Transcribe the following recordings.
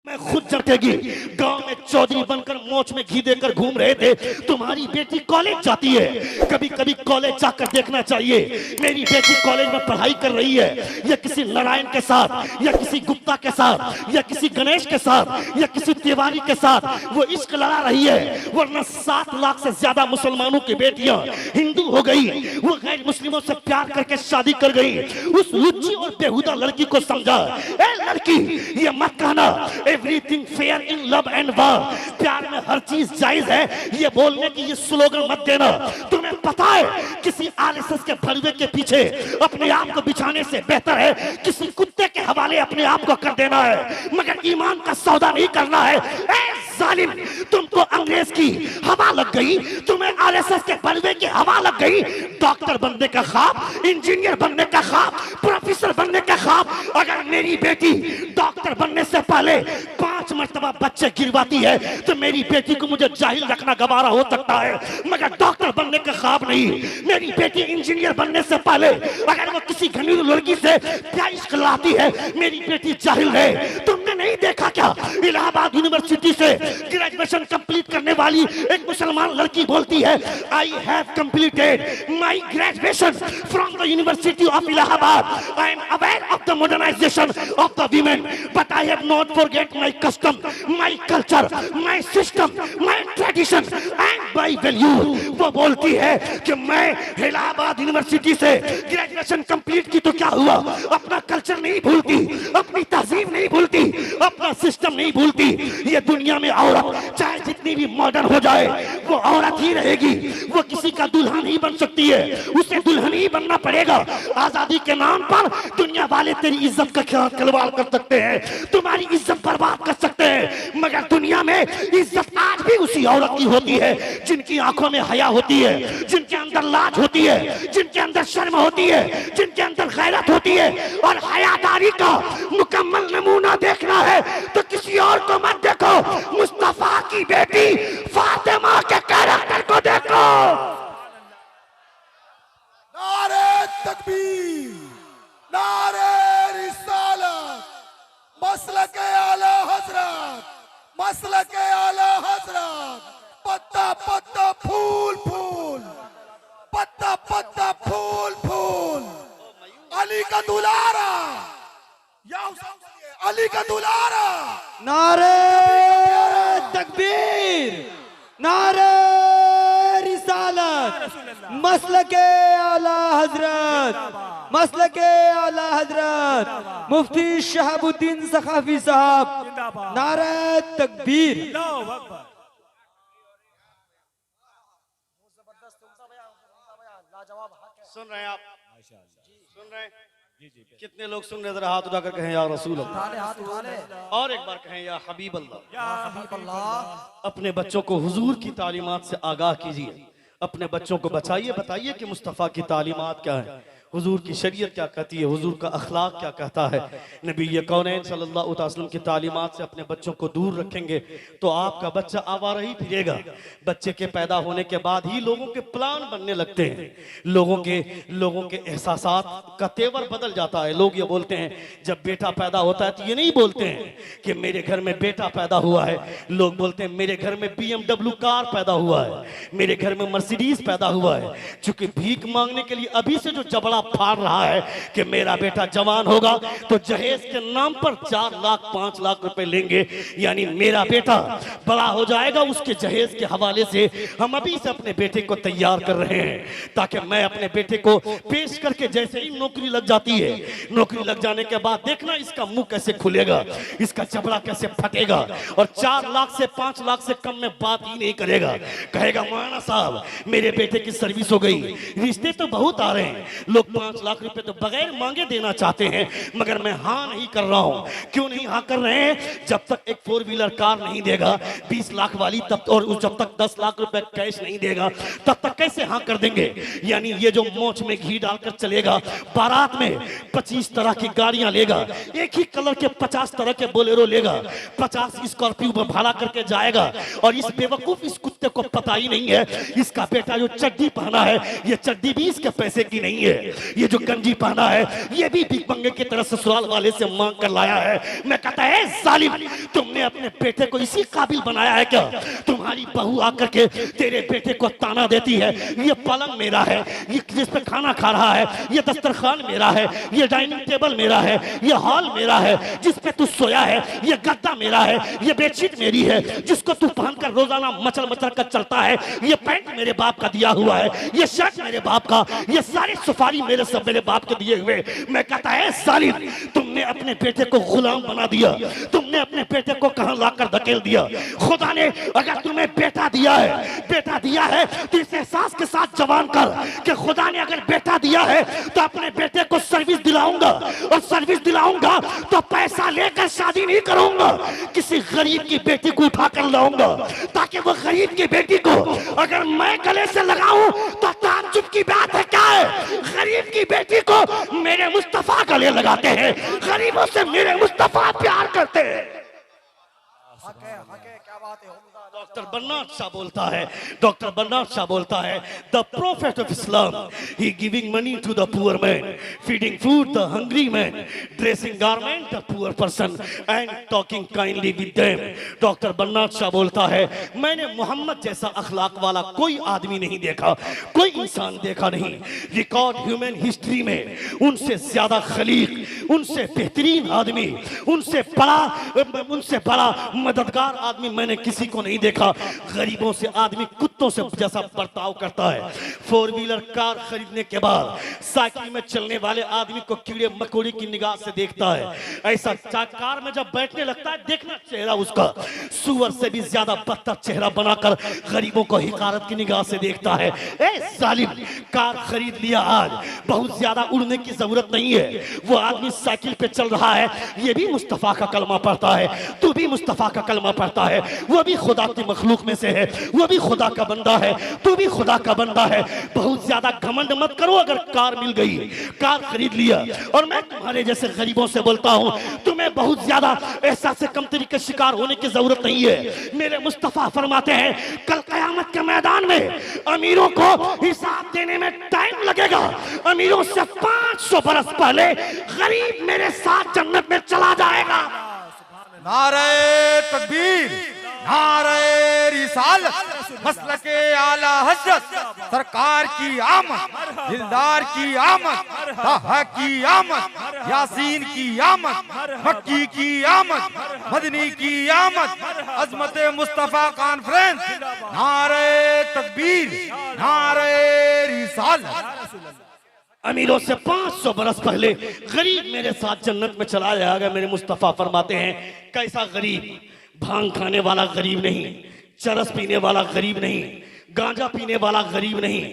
मैं खुद जटेगी। गांव में चौधरी बनकर मोच में घी देकर घूम रहे थे। तुम्हारी बेटी कॉलेज जाती है, कभी कभी कॉलेज जाकर देखना चाहिए। मेरी बेटी कॉलेज में पढ़ाई कर रही है, या किसी नारायण के साथ, या किसी गुप्ता के साथ, या किसी गणेश के साथ, या किसी तिवारी के साथ वो इश्क लड़ा रही है। वरना 7 लाख से ज्यादा मुसलमानों की बेटियां हिंदू हो गई, वो गैर मुस्लिमों से प्यार करके शादी कर गई। उस लुच्ची और बेहुदा लड़की को समझा, ए लड़की ये मत कहना everything fair in love and वार, प्यार में हर चीज जायज है, ये बोलने की ये स्लोगन मत देना। तुम्हें पता है किसी आरएसएस के भड़वे के पीछे अपने आप को बिछाने से बेहतर है किसी कुत्ते के हवाले अपने आप को कर देना है, मगर ईमान का सौदा नहीं करना है। ए जालिम, तुमको अंग्रेज की हवा लग गई, तुम्हें आरएसएस के भड़वे की हवा लग गई। डॉक्टर बनने का ख्वाब, इंजीनियर बनने का ख्वाब, प्रोफेसर बनने का ख्वाब। अगर मेरी बेटी डॉक्टर बनने से पहले 5 मर्तबा बच्चे गिरवाती है तो मेरी बेटी को मुझे जाहिल रखना गवारा हो सकता है, मगर डॉक्टर बनने का ख्वाब नहीं। मेरी बेटी इंजीनियर बनने से पहले अगर वो किसी घरेलू लड़की से प्यार इश्क लाती है, मेरी बेटी जाहिल है। तुमने नहीं देखा क्या, इलाहाबाद यूनिवर्सिटी से ग्रेजुएशन कंप्लीट करने वाली एक मुसलमान लड़की बोलती है, I have completed my graduation from the university of Allahabad. I am aware of the modernisation of the women, but I have not forget my custom, my culture, my system, my tradition and my value. वो बोलती है कि मैं Allahabad university से graduation complete की तो क्या हुआ, अपना कल्चर नहीं भूलती, अपनी तहजीब नहीं भूलती, अपना सिस्टम नहीं भूलती। ये दुनिया में औरत चाहे जितनी भी मॉडर्न हो जाए वो औरत ही रहेगी, वो किसी का दुल्हन नहीं बन सकती है, उसे दुल्हन ही बनना पड़ेगा। आजादी के नाम पर दुनिया वाले तेरी इज्जत का खिलवाड़ कर सकते हैं, तुम्हारी इज्जत बर्बाद कर सकते हैं, मगर दुनिया में इज्जत आज भी उसी औरत की होती है जिनकी आंखों में हया होती है, जिनके अंदर लाज होती है, जिनके अंदर शर्म होती है, जिनके अंदर गैरत होती है। और हयादारी का मुकम्मल नमूना देखना है तो किसी और को मत देखो, मुस्तफा की बेटी फातिमा के कैरेक्टर को देखो। नारे तकबीर, नारे रिसालत, मसलके आला हजरत, मसलके आला हजरत। पत्ता पत्ता फूल फूल, पत्ता पत्ता फूल फूल, अली का दुलारा, या अली का दुलारा। नारे तकबीर, नारे रिसालत, मसलके आला हजरत, मसलके आला हजरत मुफ्ती शहाबुद्दीन सखाफी साहब। नारे तकबीर। सुन रहे हैं आप, सुन रहे हैं? कितने लोग सुन रहे, जरा हाथ उठाकर कहें या रसूल अल्लाह, और एक बार कहें या हबीब अल्लाह। अपने बच्चों को हुजूर की तालीमात से आगाह कीजिए, अपने बच्चों को बचाइए, बताइए कि मुस्तफ़ा की तालीमात क्या है, हुजूर की शरीयत क्या कहती है, हुजूर का अखलाक क्या कहता है। नबी कौनैन सल्लल्लाहु अलैहि वसल्लम की तालीमात से अपने बच्चों को दूर रखेंगे तो आपका बच्चा आवारा ही फिरेगा। बच्चे के पैदा होने के बाद ही लोगों के प्लान बनने लगते हैं, लोगों के एहसासात का तेवर बदल जाता है। लोग ये बोलते हैं जब बेटा पैदा होता है तो ये नहीं बोलते हैं कि मेरे घर में बेटा पैदा हुआ है, लोग बोलते हैं मेरे घर में BMW कार पैदा हुआ है, मेरे घर में मर्सिडीज पैदा हुआ है। चूंकि भीख मांगने के लिए अभी से जो जबड़ा फाड़ रहा है कि मेरा बेटा जवान होगा तो जहेज के नाम पर 4 लाख 5 लाख रुपए लेंगे, यानी मेरा बेटा बड़ा हो जाएगा, उसके जहेज के हवाले से हम अभी से अपने बेटे को तैयार कर रहे हैं ताकि मैं अपने बेटे को पेश करके जैसे ही नौकरी लग जाती है, नौकरी लग जाने के बाद देखना इसका मुंह कैसे खुलेगा, इसका जबड़ा कैसे फटेगा, और 4 लाख से 5 लाख से कम में बात ही नहीं करेगा। कहेगा मौलाना साहब मेरे बेटे की सर्विस हो गई, रिश्ते तो बहुत आ रहे हैं, लोग 5 लाख रुपए तो बगैर मांगे देना चाहते हैं, मगर मैं हाँ नहीं कर रहा हूं। क्यों नहीं हाँ कर रहे हैं? जब तक एक 4 व्हीलर कार नहीं देगा 20 लाख वाली, तब और जब तक 10 लाख रुपए कैश नहीं देगा तब तक कैसे हाँ कर देंगे। यानी ये जो मोच में घी डालकर चलेगा, बारात में 25 तरह की गाड़ियां लेगा, एक ही कलर के 50 तरह के बोलेरो लेगा, 50 स्कॉर्पियो में भाड़ा करके जाएगा, और इस बेवकूफ इस कुत्ते को पता ही नहीं है इसका बेटा जो चड्डी पहना है ये चड्डी भी इसके पैसे की नहीं है, ये जो गंजी पहना है ये भी भीख मंगे की तरह ससुराल वाले से मांग कर लाया है। मैं कहता है जालिम, तुमने अपने बेटे को इसी काबिल बनाया है क्या? तुम्हारी बहू आकर के तेरे बेटे को ताना देती है, ये पलंग मेरा है, ये जिस पे खाना खा रहा है, ये दस्तरखान मेरा है, ये डाइनिंग टेबल मेरा है, ये हॉल मेरा है, जिस पे तू सोया है, ये गद्दा मेरा है, ये बेडशीट मेरी है, जिसको तू पहनकर रोजाना मचल मचल कर चलता है, ये पैंट मेरे बाप का दिया हुआ है, ये शर्ट मेरे बाप का, ये सारी सफारी मेरे सब मेरे बाप के दिए हुए। मैं कहता है जालिम, तुमने अपने बेटे को गुलाम बना दिया, तुमने अपने बेटे को कहां लाकर धकेल दिया। खुदा ने अगर तुम्हें बेटा दिया है तो इस एहसास के साथ जवान कर कि खुदा ने अगर बेटा दिया है तो अपने बेटे को सर्विस दिलाऊंगा, और सर्विस दिलाऊंगा तो पैसा लेकर शादी नहीं करूंगा, किसी गरीब की बेटी को उठाकर लाऊंगा ताकि वो गरीब की बेटी को अगर मैं गले से लगाऊं तो ताज्जुब की बात है क्या है? गरीब की बेटी को मेरे मुस्तफा गले लगाते हैं, गरीबों से मेरे मुस्तफा प्यार करते हैं। डॉक्टर बन्नाट शाह बोलता है, डॉक्टर बन्नाट शाह बोलता है, the prophet of Islam he giving money to the poor man, feeding food the hungry man, dressing garment the poor person and talking kindly with them. Doctor Bannat Shah बोलता है, मैंने मोहम्मद जैसा अखलाक वाला कोई आदमी नहीं देखा, कोई इंसान देखा नहीं। रिकॉर्ड ह्यूमन हिस्ट्री में उनसे ज्यादा खलीक, उनसे बेहतरीन आदमी, उनसे बड़ा मददगार आदमी मैंने किसी को नहीं देखा। गरीबों से आदमी कुत्तों से जैसा बर्ताव करता है। 4 व्हीलर कार खरीदने के बाद साइकिल में चलने वाले आदमी को कीड़े मकोड़े की निगाह से देखता है, ऐसा कार में जब बैठने लगता है देखना चेहरा उसका सुअर से भी ज्यादा बदतर चेहरा बनाकर गरीबों को हिकारत की निगाह से देखता है। ए जालिम, कार खरीद लिया आज, बहुत ज्यादा उड़ने की जरूरत नहीं है। वो आदमी साइकिल पे चल रहा है, ये भी मुस्तफा का कलमा पढ़ता है, तू भी मुस्तफा का कलमा पढ़ता है, वो भी खुदा की मखलूक में से है, वो भी खुदा का बंदा है, तू भी खुदा का बंदा है। बहुत ज्यादा घमंड मत करो, अगर कार मिल गई, कार खरीद लिया। और मैं तुम्हारे जैसे गरीबों से बोलता हूं, तुम्हें बहुत ज्यादा एहसास कमतरी के शिकार होने की जरूरत नहीं है। मेरे मुस्तफा फरमाते हैं, कल कयामत के मैदान में अमीरों को हिसाब देने में टाइम लगेगा, अमीरों से 500 बरस पहले गरीब मेरे साथ जन्नत में चला जाएगा। नारे तकबीर, नारे रिसालत, मसलके आला हजरत, सरकार की आमद, दिलदार की आमद, ताहा की आमद, यासीन की आमद, मक्की की आमद, मदनी की आमद, अजमत मुस्तफा कॉन्फ्रेंस। नारे तकबीर, नारे रिसालत। अमीरों से 500 बरस पहले गरीब मेरे साथ जन्नत में चला जाएगा। मेरे मुस्तफा फरमाते हैं, कैसा गरीब? भांग खाने वाला गरीब नहीं, चरस पीने वाला गरीब नहीं, गांजा पीने वाला गरीब नहीं,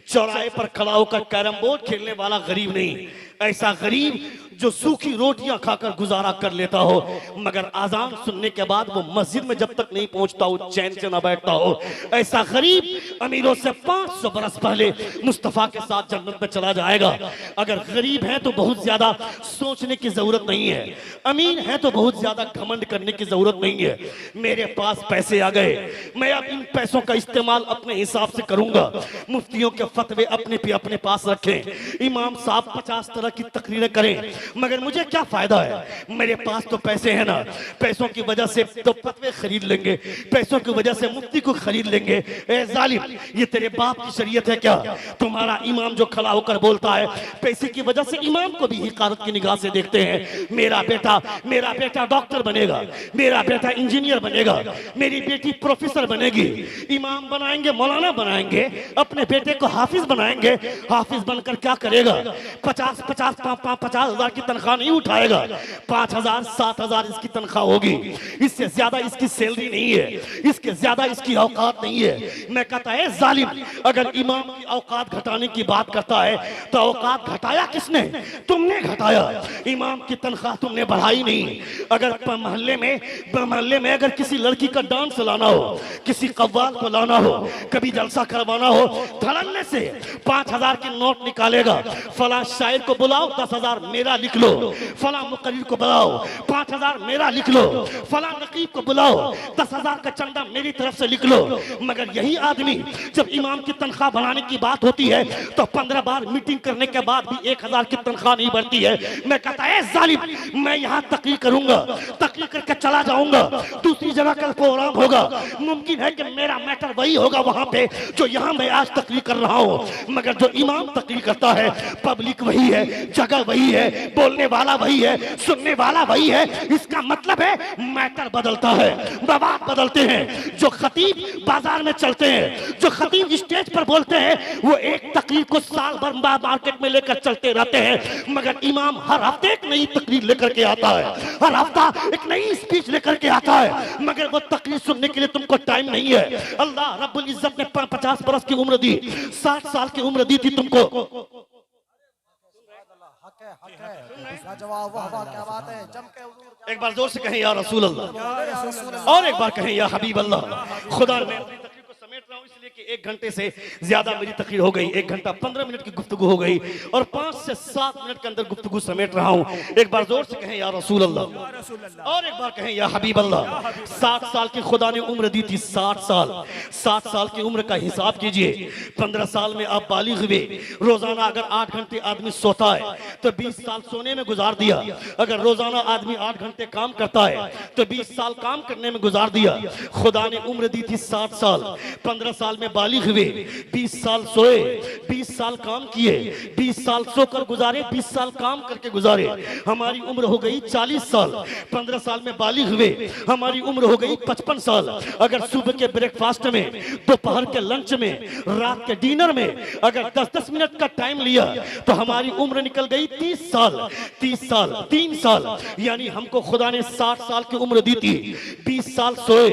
चौराहे पर खड़ा होकर कैरम बोर्ड खेलने वाला गरीब नहीं। ऐसा गरीब जो सूखी रोटियां खाकर गुजारा कर लेता हो, मगर आजान सुनने के बाद वो मस्जिद में जब तक नहीं पहुंचता हो चैन से ना बैठता हो। ऐसा गरीब अमीरों से 500 बरस पहले मुस्तफा के साथ जन्नत में चला जाएगा। अगर गरीब है तो बहुत ज्यादा सोचने की जरूरत नहीं है, अमीर है तो बहुत ज्यादा घमंड करने की जरूरत नहीं है। मेरे पास पैसे आ गए, मैं अब इन पैसों का इस्तेमाल अपने हिसाब से करूंगा। मुफ्तियों के फतवे अपने पास रखें, इमाम साहब 50 तरह की तकरीरें करें, मगर मुझे क्या फायदा है? मेरे पास तो पैसे हैं ना, पैसों की वजह से तो फतवे खरीद लेंगे, पैसों की वजह से मुफ्ती को खरीद लेंगे। ए जालिम, ये तेरे बाप की शरीयत है क्या? तुम्हारा इमाम जो खड़ा होकर बोलता है, पैसे की वजह से इमाम को भी हिकारत की निगाह से देखते हैं। मेरा बेटा डॉक्टर बनेगा, मेरा बेटा इंजीनियर बनेगा, मेरी बेटी प्रोफेसर बनेगी, इमाम बनाएंगे, मौलाना बनाएंगे, अपने बेटे को हाफिज बनाएंगे। हाफिज बनकर क्या करेगा? 50 हजार की तनख्वाह नहीं उठाएगा, 5,000 7,000 इसकी तनख्वाह होगी। इससे ज्यादा इसकी सैलरी नहीं है, इसके ज्यादा इसकी औकात नहीं है। मैं कहता है जालिम, अगर इमाम की औकात घटाने की बात करता है तो औकात घटाया किसने? तुमने घटाया। इमाम की तनख्वाह तुमने बढ़ाई नहीं। अगर मोहल्ले में अगर किसी लड़की का डांस लाना हो, किसी कव्वाल को लाना हो, कभी जलसा करवाना हो, धड़ल्ले से 5,000 के नोट निकालेगा। फला शायर को बुलाओ, 10,000 मेरा लिख लो, फला मुकर्रिर को बुलाओ, 5,000 मेरा लिख लो, फला नकीब को बुलाओ, 10,000 का चंदा मेरी तरफ से लिख लो। मगर यही आदमी जब इमाम की तनख्वाह बढ़ाने की बात होती है तो 15 बार मीटिंग करने के बाद भी 1,000 की तनख्वाह नहीं बढ़ती है। मैं कहता है जालिम, मैं यहाँ तकरीर करूंगा, तकरीर करके चला जाऊंगा, दूसरी जगह का प्रोग्राम होगा, मुमकिन है कि मेरा मैटर वही होगा वहां पे जो यहाँ मैं आज तकरीर कर रहा हूँ। मगर जो इमाम तकरीर करता है, पब्लिक वही है, जगह वही है, बोलने वाला वही है, सुनने वाला वही है। इसका मतलब है मैटर बदलता है, बात बदलते हैं। जो खतीब बाजार में चलते हैं, जो खतीब स्टेज पर बोलते हैं, वो एक तकरीर को साल भर मार्केट में लेकर चलते रहते हैं। मगर इमाम हर हफ्ते एक नई तकरीर लेकर के आता है, हर हफ्ता एक नई स्पीच लेकर के आता है। मगर वो तकरीर सुनने के लिए तुमको टाइम नहीं है। अल्लाह रब्बुल इज्जत ने 50 बरस की उम्र दी, 60 साल की उम्र दी थी तुमको। जवाब वाह वाह, क्या बात है, जम के हुजूर। एक बार जोर से कहें या रसूल अल्लाह, और एक बार कहें या हबीब अल्लाह। खुदा ने अपनी तकरीर को समेट रहा हूं इसलिए कि 1 घंटे से ज्यादा मेरी तकरीर हो गई, 1 घंटा 15 मिनट की गुफ्तगू हो गई और 5 से 7 मिनट के अंदर गुफ्तगू समेट रहा हूं। एक बार जोर से कहें या रसूल अल्लाह, और एक बार कहें या हबीब अल्लाह। 60 साल की खुदा ने उम्र दी थी, 60 साल की उम्र का हिसाब कीजिए। 15 साल में आप बालिग हुए। रोजाना अगर 8 घंटे आदमी सोता है तो 20 साल सोने में गुजार दिया। अगर रोजाना आदमी 8 घंटे काम करता है तो 20 साल काम करने में गुजार दिया। खुदा ने उम्र दी थी 60 साल। 15 साल में बालिग हुए, 20 साल सोए, 20 साल काम किए, 20 साल सोकर गुजारे, 20 साल काम करके गुजारे। हमारी उम्र हो गई 40 साल। 15 साल में बालिग हुए, हमारी उम्र हो गई 55 साल। अगर सुबह के ब्रेकफास्ट में, दोपहर के लंच में, रात के डिनर में अगर 10-10 मिनट का टाइम लिया तो हमारी उम्र निकल गई 30 साल। 30 साल 3 साल, यानी हमको खुदा ने 60 साल की उम्र दी थी। 20 साल सोए,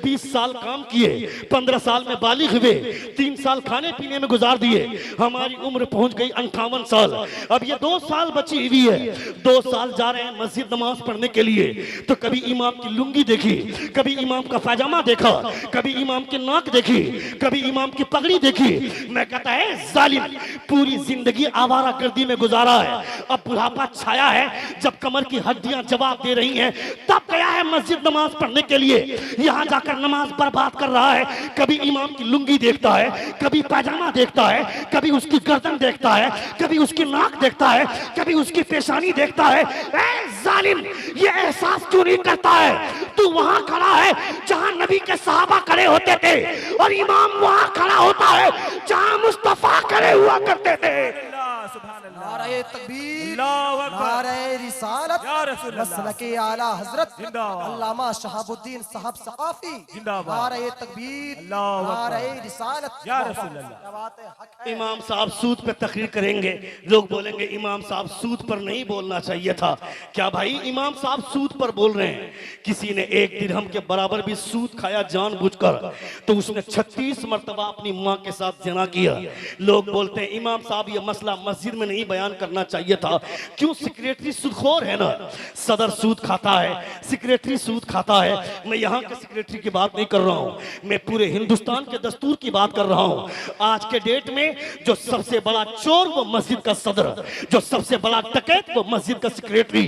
20 साल काम किए, 15 साल में बालिग हुए, 3 साल खाने पीने में गुजार दिए। हमारी उम्र पहुंच गई 58 साल। अब ये 2 साल बची हुई है। 2 साल जा रहे हैं मस्जिद नमाज पढ़ने के लिए तो कभी इमाम की लुंगी देखी, कभी इमाम का पायजामा देखा, कभी इमाम की नाक देखी, कभी इमाम की पगड़ी देखी। मैं कहता है जालिम, पूरी जिंदगी आवारा गर्दी में गुजारा है। अब बुढ़ापा छाया है, जब कमर की हड्डियां जवाब दे रही हैं, तब गया है मस्जिद नमाज पढ़ने के लिए। यहां जाकर नमाज बर्बाद कर रहा है। कभी इमाम की लुंगी देखता है, कभी पायजामा देखता है, कभी उसकी गर्दन देखता है, कभी उसकी नाक देखता है, कभी उसकी पेशानी देखता है। ए जालिम, ये एहसास क्यों नहीं करता है? तू वहां खड़ा है जहां नबी के सहाबा खड़े होते थे और इमाम वहां खड़ा होता है जहां मुस्तफा खड़े हुआ करते थे। नारे तकबीर, नारे रिसालत, मसलके आला हजरत अल्लामा शहाबुद्दीन साहब सकाफी, नारे तकबीर, नारे रिसालत, या रसूल अल्लाह। क्या बात है, हक है। इमाम साहब सूद पे तकरीर करेंगे, लोग बोलेंगे इमाम साहब सूद पर नहीं बोलना चाहिए था। क्या भाई, इमाम साहब सूद पर बोल रहे हैं? किसी ने 1 दिरहम के बराबर भी सूद खाया जानबूझकर तो उसने 36 मर्तबा अपनी माँ के साथ ज़िना किया। लोग बोलते हैं इमाम साहब ये मसला मस्जिद में नहीं बयान करना चाहिए था। क्यों? सेक्रेटरी सूदखोर है ना, सदर सूद खाता है, सेक्रेटरी सूद खाता है। मैं यहाँ के सेक्रेटरी की बात नहीं कर रहा हूँ, मैं पूरे हिंदुस्तान के दस्तूर की बात कर रहा हूँ। आज के डेट में जो सबसे बड़ा चोर वो मस्जिद का सदर, जो सबसे बड़ा डकैत वो मस्जिद का सेक्रेटरी,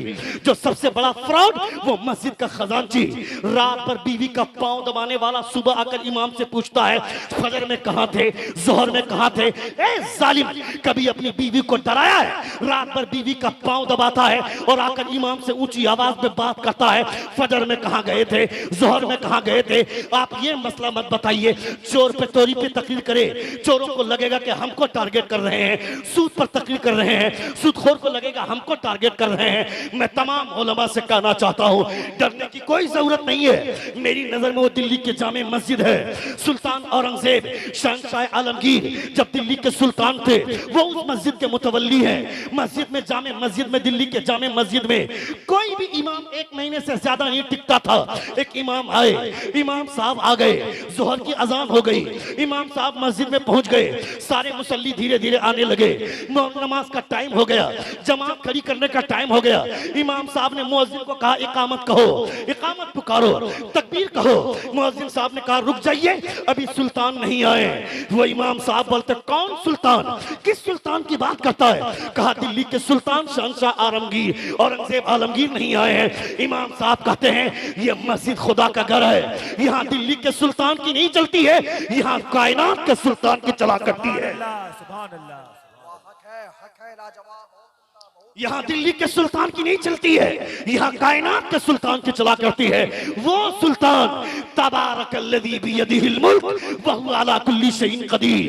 जो सबसे बड़ा फ्रॉड वो मस्जिद का खजांची। रात भर बीवी का पांव दबाने वाला सुबह आकर इमाम से पूछता है फजर में कहां थे, जोहर में कहां थे। ए जालिम, कभी अपनी बीवी को डराया है? रात भर बीवी का पांव दबाता है और आकर इमाम से ऊंची आवाज में बात करता है फजर में कहां गए थे, जोहर में कहां गए थे। आप ये मसला मत बताइए। चोर पे तोरी पे तकरीर करे, चोरों को लगेगा कि हमको टारगेट कर रहे हैं। सूद पर तकरीर कर रहे हैं, सूदखोर को लगेगा हमको टारगेट कर रहे हैं। मैं तमाम उलमा से कहना चाहता हूं, डरने की कोई जरूरत नहीं है। मेरी नजर में वो दिल्ली के जामे मस्जिद है। सुल्तान औरंगजेब शहंशाह आलमगीर जब दिल्ली के सुल्तान थे वो उस मस्जिद के मुतवल्ली है। मस्जिद में जामे मस्जिद में, दिल्ली के जामे मस्जिद में कोई भी इमाम 1 महीने से ज्यादा नहीं टिकता था। एक इमाम आए, इमाम साहब आ गए, जोहर की अजान हो गई, इमाम साहब मस्जिद में पहुंच गए। सारे मुसल्ली धीरे धीरे आने लगे। नमाज का टाइम हो गया, जमात खड़ी करने का टाइम हो गया। इमाम साहब ने मुअज्जिन को कहा इकामत कहो, इकामत पुकारो, तकबीर कहो। मुअज्जिन साहब ने कहा रुक जाइए, अभी सुल्तान नहीं आए। वो इमाम साहब बोलते कौन सुल्तान, किस सुल्तान की बात करता है? कहा दिल्ली के सुल्तान शहंशाह आलमगीर औरंगजेब आलमगीर नहीं आए हैं। इमाम साहब कहते हैं ये मस्जिद खुदा का घर है, यहाँ दिल्ली के सुल्तान की नहीं चलती है, यहाँ कायनात के सुल्तान की चला करती है। हक है लाजवाब। यहाँ दिल्ली के सुल्तान की नहीं चलती है, यहाँ कायनात के सुल्तान की चला करती है। वो सुल्तान तबारकल्लज़ी बियदिहिल मुल्क व हुवा अला कुल्ली शैइन क़दीर।